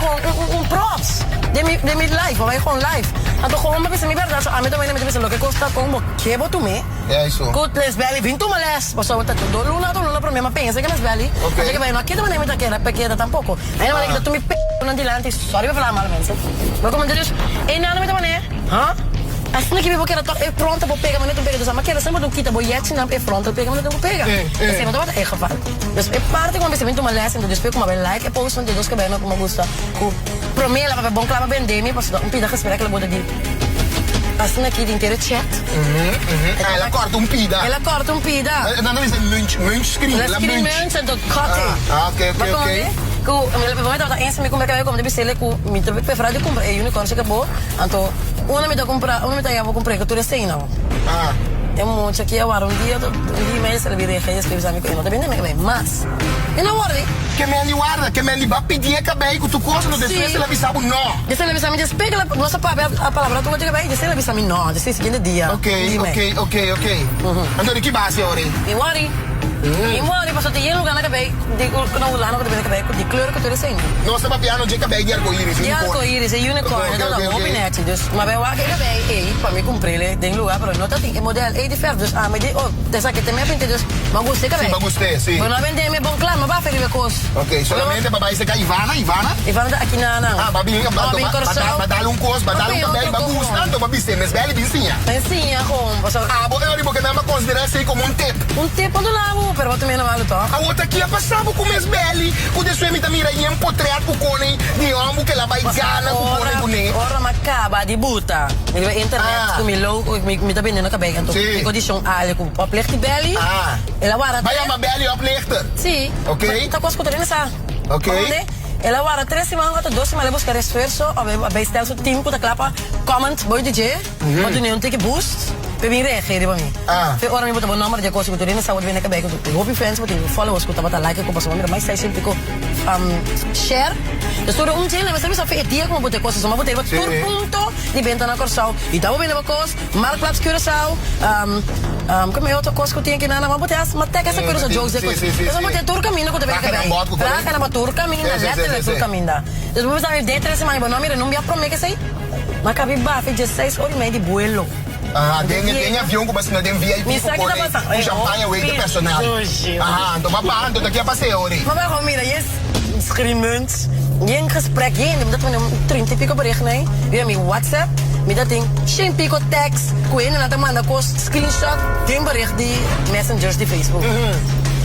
un props de mi life, vai com live. Então como me pensa mi verdade, a mim também me pensa lo que custa como que boto me. É isso. Good les belly, vinto males. Passou tá tudo luna para mim, mas pensa que les belly. Até que vai no aqui também me tá queira pequena tampouco. Aí não vai que tu me não dilante, sorry para falar mal, mas. Mas como diz, e nada me tá mané. Hã? Assim que eu quero é pronta para pegar, mas não pega, mas quero sempre do kita boiete não é pronta pega, mas não pega. Assim, mas é geval. Dus é parte quando você vem tomar lesson, então depois como like, é post onde dos que bem como gosta. O promela para bom clama vender, me passou um pida que espera que ela bota de assim aqui de inteiro chat. Ela corta um pida. Não é lunch screen, ela lunch do cote. Ok. Ku me momento tá esse me comprar como deve ser ku me teve que fazer de comprar e unicorn se acabou. Então, uma me dá comprar, uma me dá eu vou comprar que tu recém não. É muito aqui agora um dia mais ele virei que escrever amigo não depende me bem, mas e não guarda. Que me vai pedir que bem que tu gosta no depois ela avisava não. Desse ela avisava me despega a nossa a palavra tu diga bem, desse ela avisava não, desse seguinte dia. Ok. Então que base ora? E worry. E mora, passou de um lugar na cabeça, não lá na cabeça, de kleur que tu eres assim. Não, você vai piano de cabelo de arco-íris. De arco-íris, é unicorn, então não, opinete. Dus, maar bij waar ik bij, para me cumprir, tem lugar, pero não tem modelo, é diferente. Dus, mas de, oh, dessa que também aprende, dus, mas gostei que Sim, mas gostei, sim. Mas não vende me bom claro, mas vai fazer coisa. Ok, solamente babai você quer Ivana? Ivana aqui na Ah, babi, badalo um coisa, badalo um cabelo, bagus, tanto, babi, você mesmo, ele vizinha. Vizinha, como, passou. Ah, bom, eu porque não me considera isso como um tip. Um tempo do lado, pero eu também não vale to. A outra aqui é passar com mesmo beli, com de sua mita mira e empotrear com cone, de homem que ela vai gana com cone bonito. Ora macaba di buta. Ele vai internet com milo, me tá vendendo cabelo, então. Sim. Condição alha com oplicht die belly. Ah. Ela wara. Vai a beli oplichter. Sim. Ok. Tá quase contando essa. Ok. Ela wara 3 semanas até 2 semanas buscar esforço, bij stel so team puta klapa, comment boy DJ, wat doen een take boost. Pe bin reageren bij mij. Fe ora mi bota bon nummer de coisa que tu rena saúde bem na cabeça. Hope friends botem followers que tu bota like com pessoa mira mais 600 pico share. Eu sou um dia, mas sabe só fe dia como botar coisas, mas botar por ponto de venda na Corsal. E tava bem na coisa, Marktplaats Curaçao, como é outra coisa que eu tinha aqui na mas botar as mateca essa coisa jokes de coisa. Eu botar tur caminho que tu vem cabeça. Traca na tur caminho, letterlijk tur caminho. Dus we zijn de 3 semanas, não mira, não me aprome que sei. Mas cabe bafe 16 horas e meia de vuelo. Ah, tem avião como assim, tem VIP com champanhe, wait de personal. Ah, então babando, daqui a passeio, ori. Maar wij gewoon mira, yes, schreeuwend. Geen gesprek, dat we een 30 pico bericht, nee. We hebben mijn WhatsApp, met dat ding, 10 pico tekst, en dan manda kost screenshot, geen bericht die messengers die Facebook.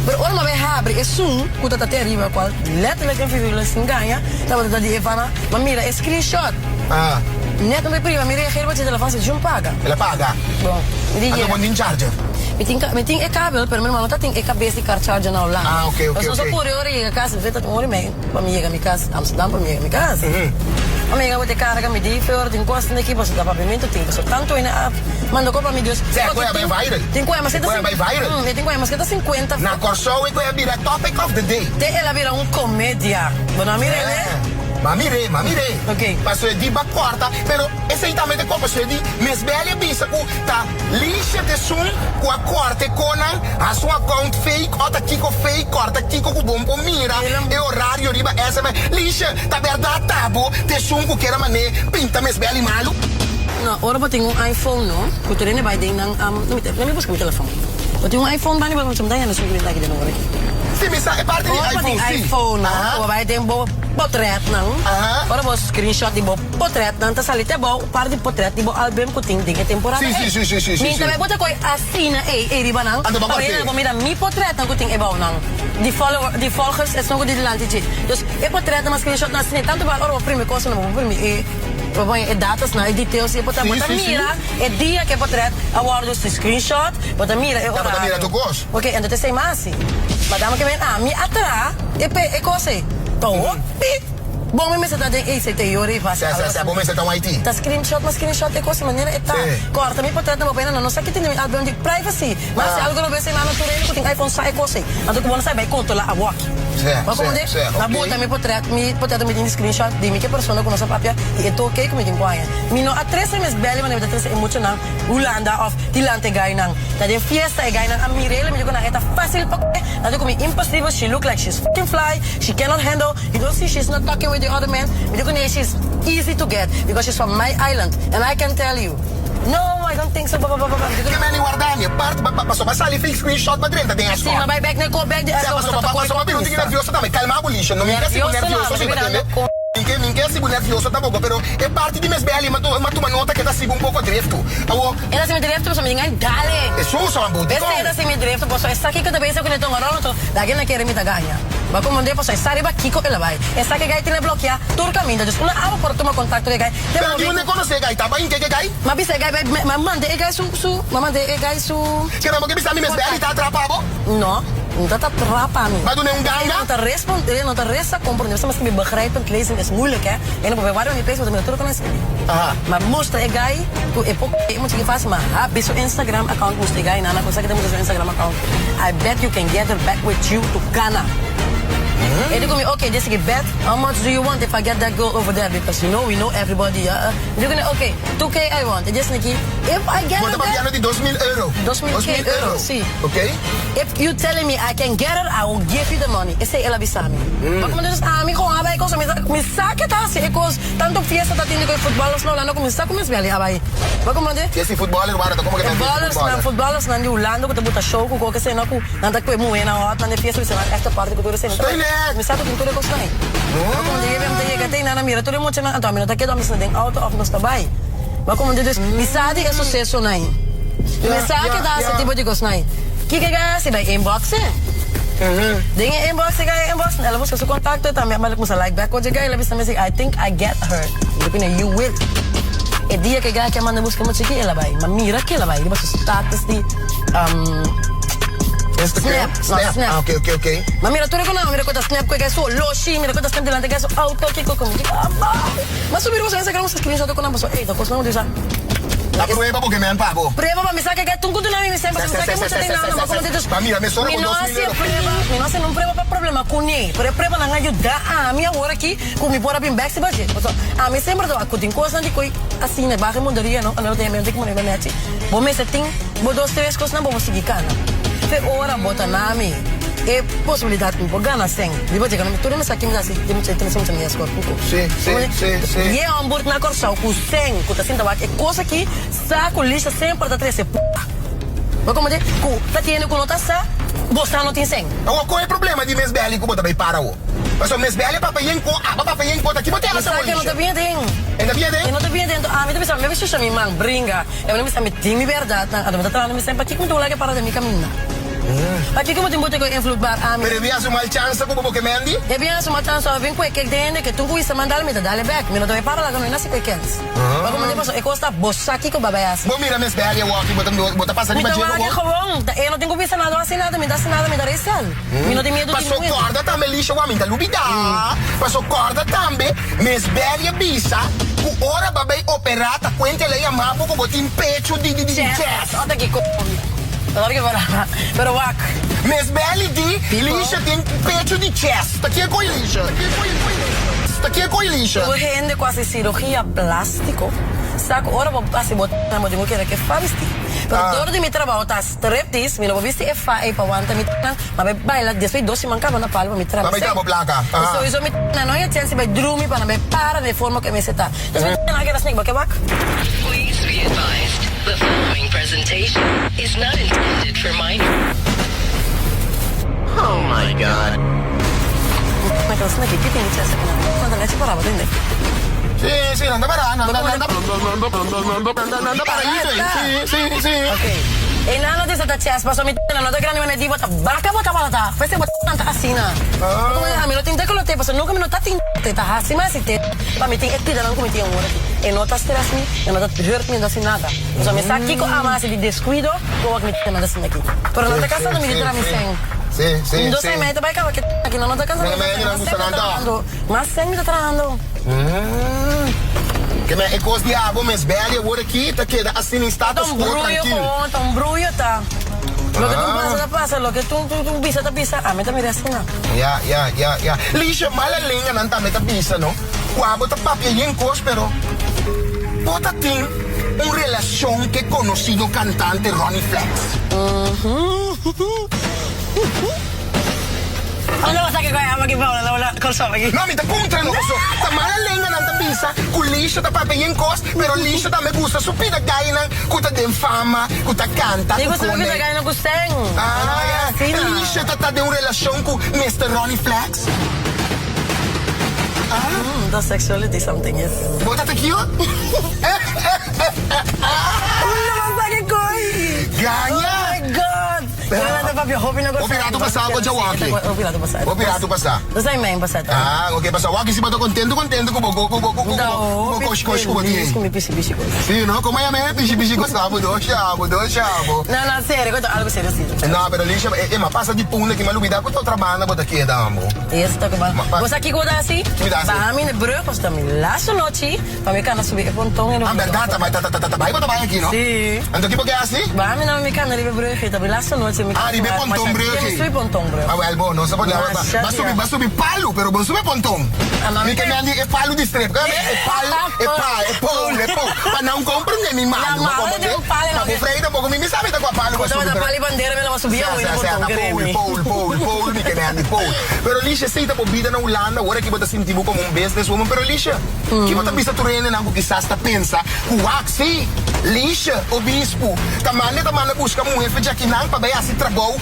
Maar ora wij hebben, is zoom, hoe dat arriva, qual letterlijk en figuurlijk sin ganha, dat we dat die Ivana, maar mira, is screenshot. Ah. Net não me prima, me reagir para o telefone, se não paga. Ela paga? Bom, me diga. Então, em charger? Me tem cabelo, pero meu irmão tá tem cabeça de car charger na lá. Ah, ok. Eu só por hora ir a casa, vê tá uma hora e meia, para me chegar a minha casa, Amsterdam para me chegar a minha casa. Amiga, vou ter carga, me diga, foi tem costa aqui, você dá papamento, tem pessoa tanto ainda, manda copa me Deus. Zé, coisa bem viral? Tem coisa, mas coisa bem viral? Tem coisa, mas que tá 50. Na Corsol e coisa vira topic of the day. Tem ela vira comédia. Bom, amiga, né? Mamire. Ok. Passou de corta, pero exatamente como passou de mesbele bisa ku ta lixa de sum ku a corte conan a sua account fake, ota kiko fake, corta kiko ku bom mira. E horário riba essa me lixa ta verdade tabo de sum ku queira mané pinta mesbele malu. Não, ora eu tenho iPhone, não? Eu tô indo vai dentro não me busca meu telefone. Eu tenho iPhone, mas não vou te mandar na sua vida aqui de novo aqui. Sim, mas é parte de iPhone, sim. iPhone, não? Vai ter um bom portrait, não? Ora vou screenshot de bom portrait, não? Tá salite bom, parte de portrait de bom álbum que tem de temporada. Sim. Minha também bota coi assina riba não? Para vou mirar mi portrait não que tem é bom não. De volgers é só que de lante de. Dus é portrait mas screenshot na assina tanto para ora o primeiro coisa não vou primeiro é datas na details e bota mira é dia que portrait award do screenshot bota mira é hora. Bota mira do gosto. Ok, então tem mais assim. Madame que vem mi atrás é coisa. Tô. Bom, mas tá de esse teoria e passa. Bom, mas tá um IT. Tá screenshot, mas screenshot é coisa maneira é tá. Corta me portrait não pena não sei que tem album de privacy. Mas se algo não vê se lá no turno que tem iPhone sai coisa. Então como não sai vai controlar a walk. Mas como de? Na bota me portrait me tem screenshot de mim que pessoa com nossa papia e é ok com me tem coisa. Mino a 3 meses bela mas a 3 emocional. Holanda of dilante guy nang. Da de fiesta guy nang a Mirelle me digo na é fácil porque na como impossible she look like she's fucking fly. She cannot handle. You don't see she's not talking with the other man. She's easy to get because she's from my island and I can tell you. No, I don't think so. Que me ni guardar, parte passou passar ali fake screenshot para dentro, tem a sua. Sim, mas vai back na back de passou para não tem nervioso também, calma a boliche, não me quer ser nervioso, ninguém se nervioso tampoco, pero é parte de mesbeli, mas tu nota que tá se um pouco drifto. Ela se me drifto, mas me ninguém dale. É só uma boa. Essa se me drifto, posso estar aqui cada vez que eu tô ngorolo, daqui na querer me ta ganha. Mas como onde posso estar riba kiko ela vai. Essa que gai tem bloquear tur caminho, dus una aba por tomar contacto de gai. Pero eu não conheço gai, tá bem que gai? Mas bisa gai vai mande gai su, mande gai su. Que não que bisa me mesbeli tá atrapado? Não. Não está atrapando. Maar doen een ganga? Não está resta compreender, mas que me begrijpend lezen is moeilijk, hè? En op waarom je pees wat me terug kan schrijven. Maar moest ik gai, tu epok, moet je vast maar heb zo Instagram account moest ik gai, nana, kon zeggen dat moet zo Instagram account. I bet you can get her back with you to Ghana. And they go me, okay, this is a bet. How much do you want if I get that girl over there? Because you know, we know everybody. They're gonna, okay, 2K I want. And just Nikki, if I get Bota her papiano there, di 2.000 euro. 2.000 euro, see. Okay? If you telling me I can get her, I will give you the money. Esse ela bisami. Mas como diz, me com abai coisa, me saque tá se ecos tanto fiesta tá tendo com futebolos não lá não começar com meus velhos abai. Mas como diz? Esse futebol era como que Futbolers na Holanda que botar show com qualquer cena com nada que moena hot na fiesta você esta parte que tu recebe. Me sabe que tudo costa aí. Mas como diz, eu tenho que ter na mira, tudo muito na então, tá que dá me sendo auto of nos tabai. Mas como diz, me sabe é sucesso não. Me sabe que dá esse tipo de coisa não. Que ganha se vai inbox? Dengan inbox, saya inbox. Ela busca seu contato também, mas como like back o dia ela bisa me I think I get her. Depende you will. E dia que gaya que manda busca muito que ela vai. Mas mira que ela vai, ele vai status de Snap. Okay. Mas mira tudo que não, mira quando Snap que é só loshi, mira quando Snap delante que é só auto que como. Mas subir você essa que não se screenshot com não passou. Ei, tá coisa não diz. La prueba porque me han pago. Prueba para me sacar que tu cundo na mim sempre me sacar muito de nada, mas como te diz. Mira, me soro com 2.000 euros. Me não se não prueba para problema com nem. Prueba não ajuda a minha hora aqui com me bora bem back se baixo. A mim sempre do acudim coisa de coi assim, né, barra mundaria, não tem mesmo tem que me mete. Bom, me tem, vou 2, 3 coisas não vou seguir cana. Fe hora bota na mim. É possibilidade que me gana sem. Depois chega no tudo me saquei assim, tem muito minhas coisas. Sim. E é hambúrguer na corsal com 100, com tá sendo é coisa que saco lista sempre da 13. Mas como diz, tá tendo com nota sa, você não tem 100. Qual é o problema de mês belly que você vai para o? Mas o mês belly para pagar em conta aqui, você tem essa polícia. Não tá bem dentro. Ainda bem dentro? Não tá bem dentro. Me tá pensando, me deixa me man brinca. Eu não me sabe tem verdade, não. Eu tá me sempre aqui como tu lá que para de me caminhar. Aqui como tem muito que influenciar a mim. Mas havia uma chance como porque me andi? Havia uma chance, vem com que dentro que tu custa mandar me dá back, me não vai para lá que não nasce que queres. Mas como depois é costa bossa aqui com babaias. Bom mira mês belly eu aqui bota passar de magia. Eu não tenho vista nada assim nada, me dá real. Me não tem medo de passou corda também lixa o homem da lubida. Passou corda também, mês belly bisa. O hora babai operata quente lei a mapo com botin pecho de chest. Olha aqui com Agora que vai lá. Pero wak. Miss Belly de lixa tem pecho de chest. Tá aqui é com lixa. Tá aqui é com lixa. O gente com essa cirurgia plástico. Saco, ora vou passar botar na mão de mulher que faz vestir. Pero dor de mi trabalho tá striptease, me não vou vestir é fa é para aguentar mi tan, mas vai lá depois doce mancava na palma mi trabalho. Mas vai placa. Isso mi não é chance vai drumi para me para de forma que me seta. Depois na que snake que wak. Please be advised, the following presentation is not intended for minors. Oh my God. Mas que snake que tem chance que não é para bater. Sì, anda para Sì. Ok. E nano di stata chess, passo mi nano da grande me di bota baka bota balata. Fese bota tanta asina. Come a me lo tinte con lo te, passo nunca me notati te ta hasima si te. Pa mi tin etti da non come ti un ora. E nota stress mi, e nota hurt mi da sinada. Usa me sa kiko ama si di descuido, ko mi te manda sin aqui. Pero non te casa mi di tra mi sen. Sì. Non sai mai te vai cava che aqui non da casa. Ma sen mi sta trando. Que é coisa de água, mas belly, agora aqui, tá aqui, assim em status quo, tranquilo. Tá brulho, tá. Lo que tu passa, lo que tu pisa, a mim também é assim, não. Yeah. Lixa, mala linha, não tá meta pisa, não? Quando tá papel em cos, pero... Bota tem uma relação que conhecido cantante Ronnie Flex. Ano ba sa kaya mag-ibaw na wala kalsam lagi? No, me tá contra no so. Tá mala linha não tá pisa, com lixa tá papel em cos, pero lixa tá me gusta supida gaya nang kuta den fama, kuta canta. Digo sa kita gaya ng gusteng. Lixa tá de uma relação com Mr. Ronnie Flex. The sexuality something, yes. Bota aqui, ó. Ganha! Oh my God! Pirado passar água de Waki. O pirado passar. Não sei mesmo passar. Ok, passar. Waki se bota contento com o coxo com você. Com me pisi. Sim, não? Como é mesmo? Pisi com sabo, dois chavo. Não, sério, algo sério. Não, pero lixa, mas passa de puna que malubida com outra banda, bota aqui, damo. Isso, tá com você aqui com assim? Para mim, brug, você tá me laço noite, para mim, cana subir pontão. Verdade, vai aqui, não? Sim. Então, tipo que é assim? Para mim, não me cana, ele brug, tá me laço noite. Ribe me pontong, bro. Eu sou pontong, bro. Ah, well, bom, não se pode levar. Mas subir palo, pero bom subir pontong. Me que me andi é palo de strip. É palo. Para não compreender me mal. Não compreender. Tá por freio, pouco me sabe tá com a palo. Quando eu palo e bandeira, me leva subir pole, me que me andi pole. Pero Lisha, sei tá por vida na Holanda, agora que você sentir como businesswoman, pero Lisha, que você vista tu rende não quizás tá pensa, sim, Lisha, o bispo, tamane busca mulher para aqui não para assim trabalho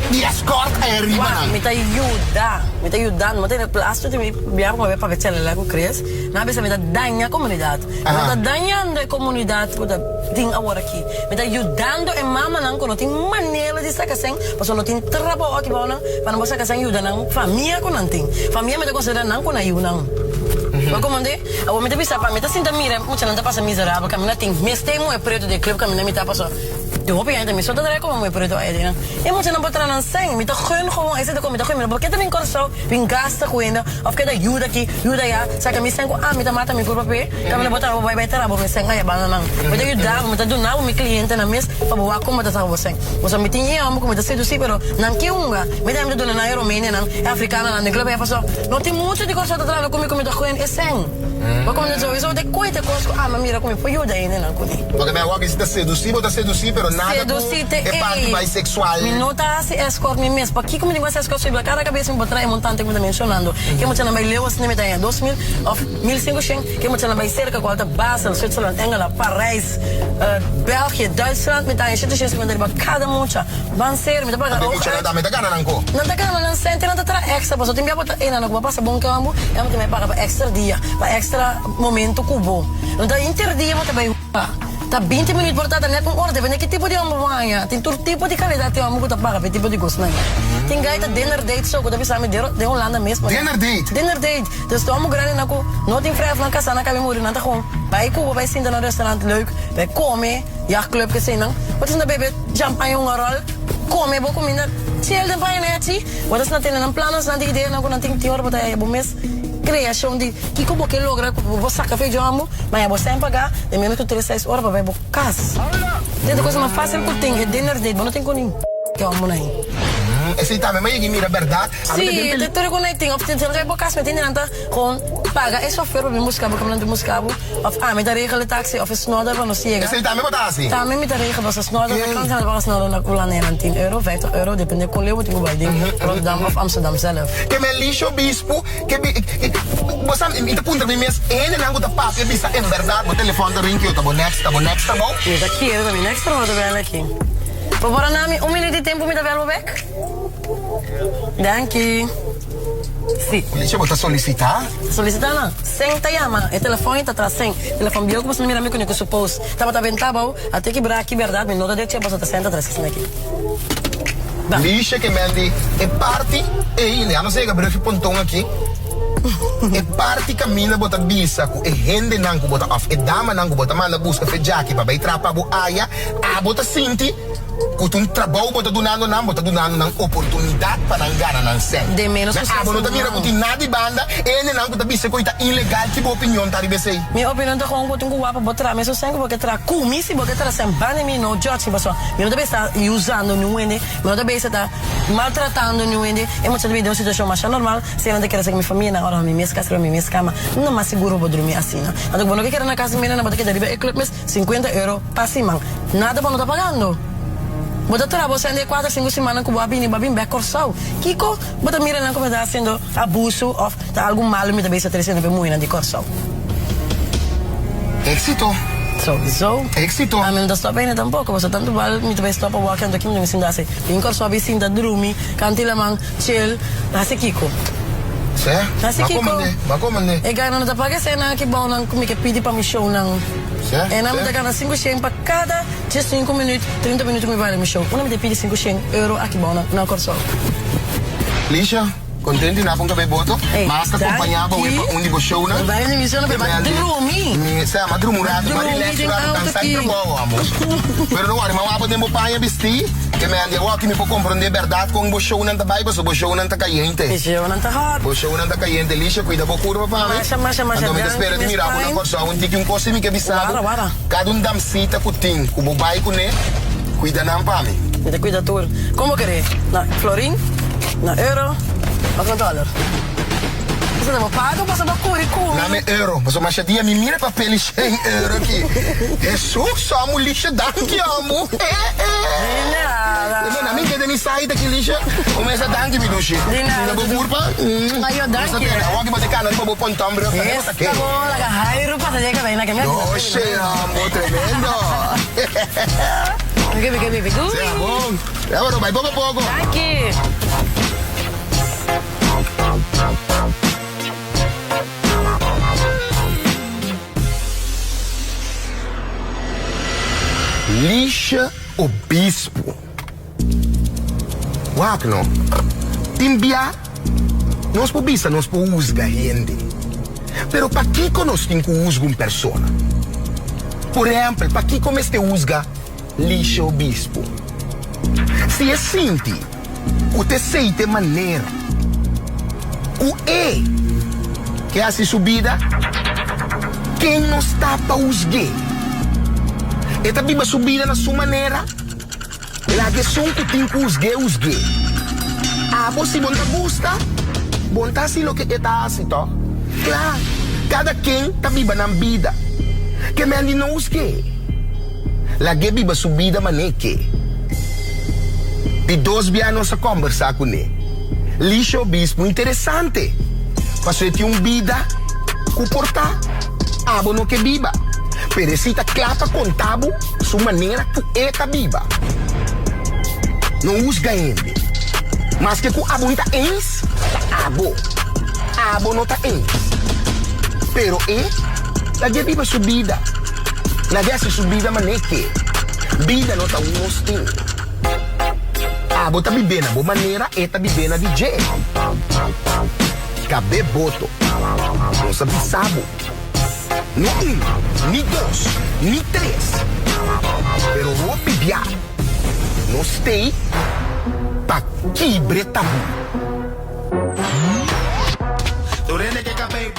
de escort aéreo. Me tá ajudando, me tá plasto de me viajar para ver para ver se ela cresce, na vez me tá danha a comunidade, me tá danhando a comunidade para ting agora aqui, me tá ajudando e mama não quando tem maneira de sacar sem, porque não tem trabalho aqui para não você sacar sem ajuda não, família com não tem, família me tá considerando não com ajuda não. Mas como ande, agora me tá pensando para me tá sentindo mira, muita não tá passando miserável, caminha tem, mesmo é preto de clube caminha me tá passando. Eu vou pegar também, só tá dando como é preto aí, né? E muito não pode não sem, me tá ruim como esse da comida ruim, porque também corso, vem gasta ruim, ou que da ajuda aqui, ajuda já, saca me sem me tá mata me corpo pé, caminha botar vai ter abo me sem aí banana, me tá ajudar, me tá donar o cliente na mês, para boa como tá sabe você. Você me tinha amo como tá seduzir, pero não que unga, me dá me donar na Romênia, não, é africana, não, de clube é passou. Não tem muito de corso tá dando como comida ruim, é sem. Mas como eu sou de coisa coisa, mas mira como foi ajuda aí, né, não com. Porque me agora que está seduzir, pero nada é parte bissexual. Me nota se escort me mesmo. Aqui como digo escort sobre cada cabeça me botar montante como mencionando. Que muito na vai leu assim me tem 2000 of 1500, que muito na vai cerca qual Basel, Switzerland, England, Paris, België, Duitsland, me tem 750 para cada mucha. Van ser me paga. Não tá ganhando não. Não tá ganhando não sente, não tá tra extra, mas eu tenho botar ina não passa bom que amo, eu me paga para extra dia, para extra momento cubo. Não tá interdia, mas também tá 20 minutos por estar net com ordem, que tipo de amor tem todo tipo de qualidade que amo que tá paga, tipo de gosto, né? Tem gaita dinner date só, que deve saber de Holanda mesmo. Dinner date. Dus tô amo grande na co, não tem freio na casa na cabe morir na tá com. Vai Cuba, vai sentar no restaurante leuk, vai comer, ja club que sei não. Wat is na bebê champanhe um rol, comer boa comida. Chill de pai né, ti? Wat is na tenen planos na ideia na não tem tior botar aí bom mês. Criação de que como que logra vou sacar feijão amo, mas eu sempre pagar de menos que 3-6 horas para ver casa. Tem coisa mais fácil que tem é dinner date, não tem com ninguém que eu amo nem. Esse também mas que mira verdade. Sim, te tô conectando, of tem já boa casa, mas tem nada com paga é só para me buscar, porque não te buscar, of me dar regel de taxi, of snodder para nós chega. Esse também botar assim. Também me dar regel para snodder, kan zijn para snodder na Holanda €10, €50, depende com leeuw tem bij ding, Rotterdam of Amsterdam zelf. Que me lixo bispo, que você me tá punta me mes, ele não tá papo, eu bisa em verdade, o telefone tá ring que eu tá bom next, tá bom. Me tá aqui, eu next para o bem aqui. Por favor, nami, minuto de tempo me dá verbo back. Danke. Sim. Deixa eu botar solicitar. Solicitar não. Sem te chama. O telefone está atrás sem. O telefone bio que você não mira me que supôs. Tava vendo até quebrar aqui verdade, mas não dá de que você tá senta atrás aqui. Lixa que mende é parte e a não ser que abriu pontão aqui. É parte caminha bota bisa ku e rende não ku bota off e dama não ku bota manda busca fejaki para vai trapa bu aya a bota sinti. Kutung trabalho bota donando não oportunidade para ganhar não sei. De menos sucesso. Mas não tá mira kuti nada de banda, ele não ku tá bisa coita ilegal tipo opinião tá ribe sei. Minha opinião tá com kutung ku wapa botar, mas eu sei que porque tra comisi porque tra sem bane me no judge pessoal. Meu não está usando no ende, meu não está maltratando no ende. É muito de uma situação mais normal, se eu não quero ser com minha família na hora minha casa, minha cama, não mais seguro vou dormir assim. Então quando eu quero na casa minha na bota que deriva é club mas €50 para cima. Nada para não tá pagando. Bota tra você ande 4-5 semanas com babin back corsau. Kiko, bota mira não como tá sendo abuso ou tá algo mal me também se trazendo para muito de corsau. Éxito. Éxito. A mim não está bem tampouco, você tanto mal me também stop walking aqui me sinda assim. Em corsau bem sinda dormi, cantila man chill, assim Kiko. Certo? Assim Kiko. Mas como né? E ganha não tá paga cena que bom não como que pedi para me show não. Certo? E não me dá ganha 5 para cada 5 minutos, 30 minutos me vai me show. Não me pedi €5 aqui bom na corsau. Lixa, contente na ponta bem boto, mas tá acompanhava onde você show não? Vai na missão para dormir. Se ama drumurado, mas relax lá não sai bom, amor. Pero não, mas apa tempo paia vestir, que me ande aqui me for compreender verdade com o show não tá bem, mas o show não tá caliente. O show não tá hot. O show não tá caliente, Lixa, cuida boa curva para mim. Mas então me espera de mirar na coisa, onde que coisa me que avisado. Cada dam cita com tim, com bobai com né, cuida não para mim. te cuida tudo. Como querer? Na florin, na euro, of na dollar? Você não paga ou você não cura com? Na me euro, mas o machadia me mira papel 100 euro aqui. Jesus, só mu lixa danke, amo. Nada. Na mim que me sai daqui lixa, começa danke me dushi. De nada. Na burpa. Ayo danke. Essa aqui botar cana, vou pontar bro. Esta bola, gahairo passa de cabelo na que me. Oxe, amo, tremendo. Que bebe. Sea bom. Agora vai pouco a pouco. Danke. Lixa o bispo. Wagner, timbia, nós pobisa, nós po usga gente. Pero para que nós tem que usga uma pessoa? Por exemplo, para que como este usga lixa o bispo? Se é sinti, o te sei de maneira, o que hace subida, quem não está para usgar? Eta biba subida na sua maneira. La que som que tem que usgue. Ah, se você gosta, bonta assim lo que eta assim, tó. Claro, cada quem tá biba na vida. Que me ali não usgue. La que biba subida maneque. De 2 anos a conversar com ele. Lixa o bispo interessante. Passou de vida, comportar. Ah, não que biba. Perecita clapa com tabu, sua maneira que é viva. Não usga ele. Mas que com abo não tá ens, abo não tá ens. Pero la que viva subida. La que hace subida maneque. Vida não tá um hostil. Abo tá vivendo a boa maneira, tá vivendo a DJ. Cabe boto. Não sabe sabo. No 1, ni 2, ni 3. Pero vou pibiar. Não stay pa quebre tabu. Torene que acabei